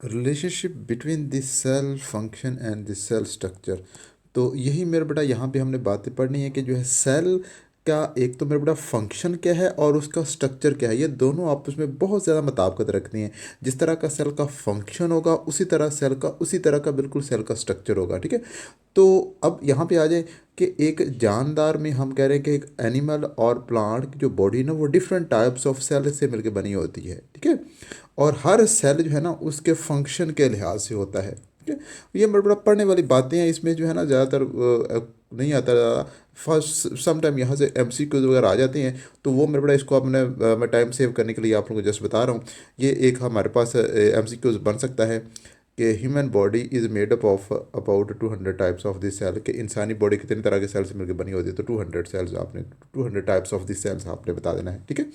Relationship between the cell function and the cell structure. तो यही मेरे बेटा यहाँ पे हमने बातें पढ़नी है कि जो है सेल का एक तो मेरे बेटा फंक्शन क्या है और उसका स्ट्रक्चर क्या है, ये दोनों आपस में बहुत ज़्यादा मुताबिकत रखती हैं। जिस तरह का सेल का फंक्शन होगा उसी तरह का बिल्कुल सेल का स्ट्रक्चर होगा, ठीक है। तो अब यहाँ पे आ जाए कि एक जानदार में हम कह रहे हैं कि एक एनिमल और प्लांट की जो बॉडी ना वो डिफरेंट टाइप्स ऑफ सेल से मिलकर बनी होती है, ठीक है। और हर सेल जो है ना उसके फंक्शन के लिहाज से होता है, ठीक है। ये बड़ा बड़ा पढ़ने वाली बातें हैं, इसमें जो है ना ज़्यादातर नहीं आता ज़्यादा। फर्स्ट सम टाइम यहाँ से MCQs वगैरह आ जाती हैं, तो वो मेरे बड़ा इसको अपने मैं टाइम सेव करने के लिए आप लोगों को जस्ट बता रहा हूँ। ये एक हमारे पास MCQs बन सकता है कि human body is made up of about 200 types of this cell, कि इंसानी बॉडी कितनी तरह के सेल से मिलकर बनी होती है, तो 200 टाइप्स ऑफ दिस सेल्स आपने बता देना है, ठीक है।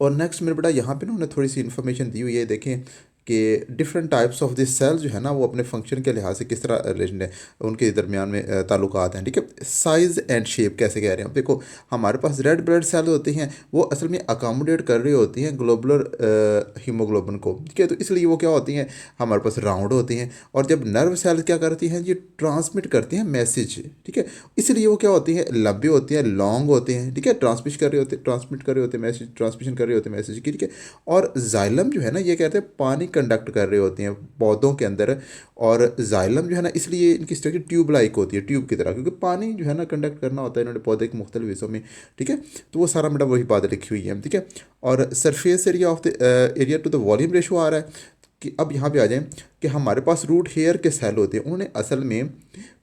और नेक्स्ट मेरे बेटा यहाँ पे ना उन्होंने थोड़ी सी इन्फॉर्मेशन दी हुई है, देखें कि different types of this cell जो है ना वो अपने फंक्शन के लिहाज से किस तरह रिलेशन है, उनके दरमियान में ताल्लुकात हैं, ठीक है। साइज़ एंड शेप कैसे कह रहे हैं, अब देखो हमारे पास रेड ब्लड सेल होती हैं, वो असल में अकामोडेट कर रही होती हैं ग्लोबुलर हीमोग्लोबिन को, ठीक है। तो इसलिए वो क्या होती हैं, हमारे पास राउंड होती हैं। और जब नर्व सेल क्या करती हैं, ये ट्रांसमिट करती हैं मैसेज, ठीक है। इसलिए वो क्या होती हैं, लंबी होती हैं, लॉन्ग होते हैं, ठीक है। ट्रांसमिट कर रहे होते हैं मैसेज, ट्रांसमिशन कर रहे होते हैं मैसेज की, ठीक है। और जाइलम जो है ना ये कहते हैं पानी कंडक्ट कर रहे होते हैं पौधों के अंदर। और जाइलम जो है ना इसलिए इनकी स्ट्रक्चर ट्यूब लाइक होती है, ट्यूब की तरह, क्योंकि पानी जो है ना कंडक्ट करना होता है इन्होंने पौधे के मुख्तलिफ हिस्सों में, ठीक है। तो वो सारा मतलब वही बात लिखी हुई है, ठीक है। और surface area of the area to the volume ratio आ रहा है कि अब यहाँ पे आ जाएं कि हमारे पास रूट हेयर के सेल होते हैं, उन्होंने असल में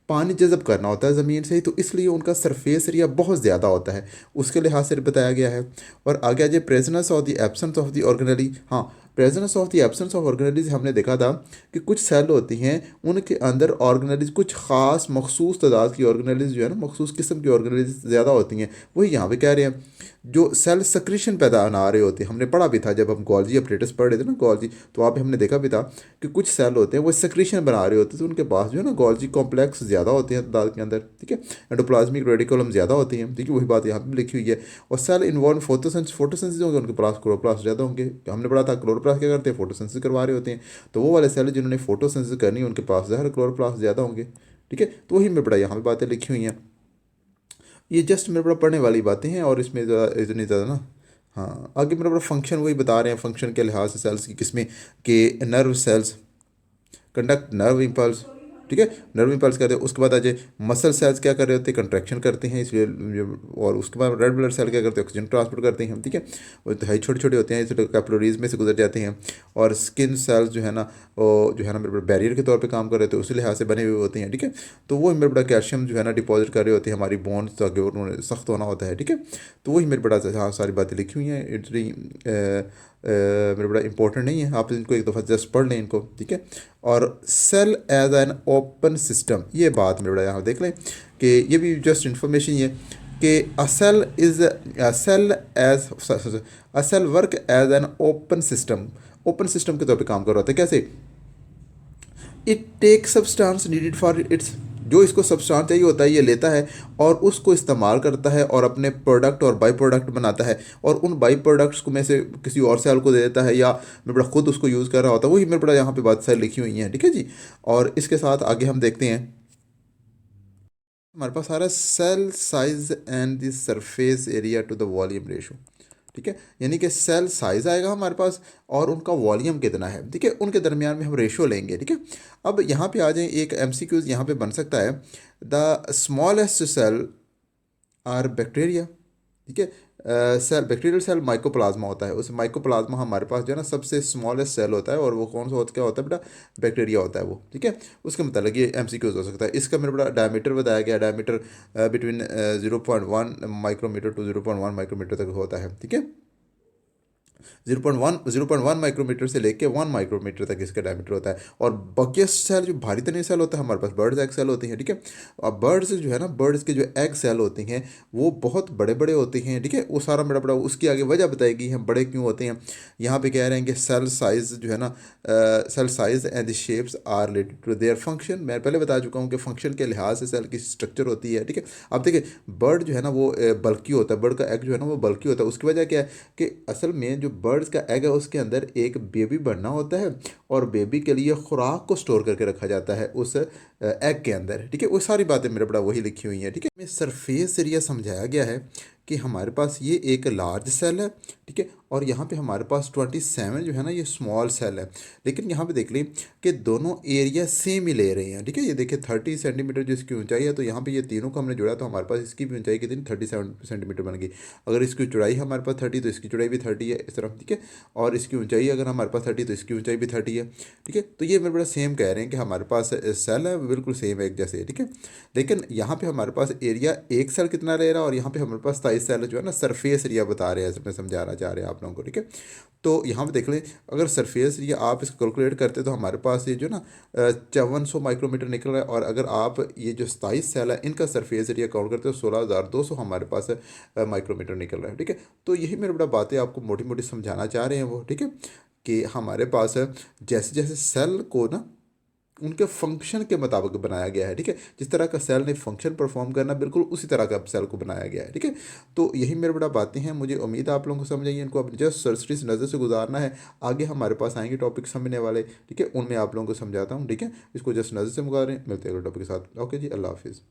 पानी जज़ब करना होता है ज़मीन से ही, तो इसलिए उनका सरफेस एरिया बहुत ज़्यादा होता है, उसके लिहाज से बताया गया है। और आगे आ जाए presence of the absence of the organelle. हाँ, presence of the absence of organelles हमने देखा था कि कुछ सेल होती हैं उनके अंदर ऑर्गेनलीज कुछ ख़ास मखसूस तादाद की ऑर्गेनलीज जो है ना मखसूस किस्म की ऑर्गेनलीज ज़्यादा होती हैं, वही यहाँ पे कह रहे हैं। जो सेल सक्रीशन पैदा बना रहे होते हैं, हमने पढ़ा भी था जब हम गोल्जी अपरेटस पढ़ रहे थे ना गोल्जी, तो वहाँ पे हमने देखा भी था कि कुछ सेल होते हैं वो सक्रीशन बना रहे होते हैं, तो उनके पास जो है ना गोल्जी कॉम्प्लेक्स ज़्यादा होते हैं तादाद के अंदर, ठीक है। एंडोप्लाज्मिक रेडिकुलम ज़्यादा होती हैं, ठीक है, वही बात यहाँ पे लिखी हुई है। और सेल इन्वॉल्व फोटोसिंथेसिस होंगे, उनके पास क्लोरोप्लास्ट ज़्यादा होंगे। हमने पढ़ा था क्लोरोप्लास्ट क्या करते हैं, फोटोसिंथेसिस करवा रहे होते हैं, तो वो वाले सेल जिन्होंने फोटोसिंथेसिस करनी है उनके पास ज़ाहिर क्लोरोप्लास्ट ज़्यादा होंगे, ठीक है। तो वही मैं पढ़ा यहाँ पे बातें लिखी हुई हैं। ये जस्ट मेरे बड़ा पढ़ने वाली बातें हैं और इसमें इतनी ज़्यादा ना। हाँ, आगे मेरे बड़ा फंक्शन वही बता रहे हैं, फंक्शन के लिहाज से सेल्स की किस्में के nerve cells conduct nerve impulse, ठीक है। नर्व इम्पल्स करते हैं, उसके बाद आ जाए मसल सेल्स क्या कर रहे होते हैं, कंट्रैक्शन करते हैं, इसलिए और उसके बाद रेड ब्लड सेल क्या करते हैं, ऑक्सीजन ट्रांसपोर्ट करते हैं, ठीक है। वो तो है छोटे छोटे होते हैं, इसलिए कैपिलरीज में से गुजर जाते हैं। और स्किन सेल्स जो है ना वो जो है ना मेरे बैरियर के तौर पे काम कर रहे थे, उसी लिहाज से बने हुए होते हैं, ठीक है। तो वो मेरे बड़ा कैल्शियम जो है ना डिपॉजिट कर रहे होते हैं हमारी बोन्स ताकि उन्होंने सख्त होना होता है, ठीक है। तो वही मेरे बड़ा हाँ सारी बातें लिखी हुई हैं, इतनी मेरे बड़ा इंपॉर्टेंट नहीं है, आप इनको एक दफ़ा जस्ट पढ़ लें इनको, ठीक है। और cell as an open system, ये बात मेरे बड़ा यहाँ देख लें कि ये भी जस्ट इंफॉर्मेशन ये कि a cell work as an open system, open system के तौर पे काम कर रहा था, कैसे, it take substance needed for its, जो इसको सब्सटेंस चाहिए होता है ये लेता है और उसको इस्तेमाल करता है और अपने प्रोडक्ट और बाई प्रोडक्ट बनाता है, और उन बाई प्रोडक्ट्स को में से किसी और सेल को दे देता है या मेरे बड़ा खुद उसको यूज़ कर रहा होता है, वही मेरे बड़ा यहाँ पे बात सारी लिखी हुई हैं, ठीक है जी। और इसके साथ आगे हम देखते हैं, हमारे पास आ रहा है cell size and the surface area to the volume ratio, ठीक है। यानी कि सेल साइज आएगा हमारे पास और उनका वॉल्यूम कितना है, ठीक है, उनके दरमियान में हम रेशो लेंगे, ठीक है। अब यहाँ पे आ जाए, एक MCQs यहाँ पे बन सकता है, the smallest cell are bacteria, ठीक है। सेल बैक्टीरियल सेल माइकोप्लाज्मा होता है, उस माइकोप्लाज्मा हमारे पास जो है ना सबसे स्मॉलेस्ट सेल होता है, और वो कौन सा होता क्या होता है बेटा, बैक्टीरिया होता है वो, ठीक है। उसके मतलब ये MCQs हो सकता है। इसका मेरे बड़ा डायमीटर बताया गया, diameter between 0.1 micrometre to 0.1 micrometre तक होता है, ठीक है। 0.1 माइक्रोमीटर से लेके 1 माइक्रोमीटर तक इसका डायमीटर होता है। और बकियस्ट सेल जो भारी तरीन सेल होता है हमारे पास बर्ड्स एग सेल होते हैं, ठीक है। अब बर्ड्स जो है ना, बर्ड्स के जो एग सेल होते हैं वो बहुत बड़े बड़े होते हैं, ठीक है। वो सारा बड़ा बड़ा उसकी आगे वजह बताएगी हम बड़े क्यों होते हैं। यहाँ पे कह रहे हैं कि सेल साइज जो है ना, cell size and the shapes are related to their function, मैं पहले बता चुका हूँ कि फंक्शन के लिहाज से सेल की स्ट्रक्चर होती है, ठीक है। अब देखिए बर्ड जो है ना वो बल्कि होता है, बर्ड का एग जो है ना वो बल्कि होता है, उसकी वजह क्या है कि असल में जो बर्ड्स का एग है उसके अंदर एक बेबी बनना होता है और बेबी के लिए खुराक को स्टोर करके रखा जाता है उस एग के अंदर, ठीक है। वो सारी बातें मेरे बड़ा वही लिखी हुई हैं, ठीक है। में सरफेस एरिया समझाया गया है कि हमारे पास ये एक लार्ज सेल है, ठीक है, और यहाँ पे हमारे पास 27 जो है ना ये स्मॉल सेल है। लेकिन यहाँ पे देख लें कि दोनों एरिया सेम ही ले रहे हैं, ठीक है। ये देखिए 30 सेंटीमीटर जो इसकी ऊंचाई है, तो यहाँ पे ये तीनों को हमने जोड़ा तो हमारे पास इसकी भी ऊंचाई कितनी 37 सेंटीमीटर बन गई। अगर इसकी चौड़ाई हमारे पास 30 तो इसकी चौड़ाई भी 30 है इस तरफ, ठीक है। और इसकी ऊंचाई अगर हमारे पास 30 तो इसकी ऊंचाई भी 30 है, ठीक है। तो ये मेरे बड़ा सेम कह रहे हैं कि हमारे पास सेल है बिल्कुल सेम एक जैसे, ठीक है। लेकिन यहाँ पे हमारे पास एरिया एक सेल कितना रह रहा है और यहाँ पे हमारे पास 27 सेल जो है ना सरफेस एरिया बता रहे हैं, मैं समझाना चाह रहे हैं आप लोगों को, ठीक है। तो यहाँ पे देख लें अगर सरफेस एरिया आप इसको कैलकुलेट करते तो हमारे पास ये जो ना 5400 माइक्रोमीटर निकल रहा है। और अगर आप ये जो 27 सेल है इनका सरफेस एरिया काउंट करते हो 16200 हमारे पास माइक्रोमीटर निकल रहा है, ठीक है। तो यही मेरे बड़ा बातें आपको मोटी मोटी समझाना चाह रहे हैं वो, ठीक है, कि हमारे पास जैसे जैसे सेल को ना उनके फंक्शन के मुताबिक बनाया गया है, ठीक है। जिस तरह का सेल ने फंक्शन परफॉर्म करना बिल्कुल उसी तरह का सेल को बनाया गया है, ठीक है। तो यही मेरे बड़ा बातें हैं, मुझे उम्मीद है आप लोगों को समझ आई। इनको अपनी जस्ट सरसरी से नज़र से गुजारना है। आगे हमारे पास आएंगे टॉपिक समझने वाले, ठीक है, उनमें आप लोगों को समझाता हूँ, ठीक है। इसको जस्ट नज़र से गुजारें, मिलते हैं अगले टॉपिक के साथ। ओके जी, अल्लाह हाफिज़।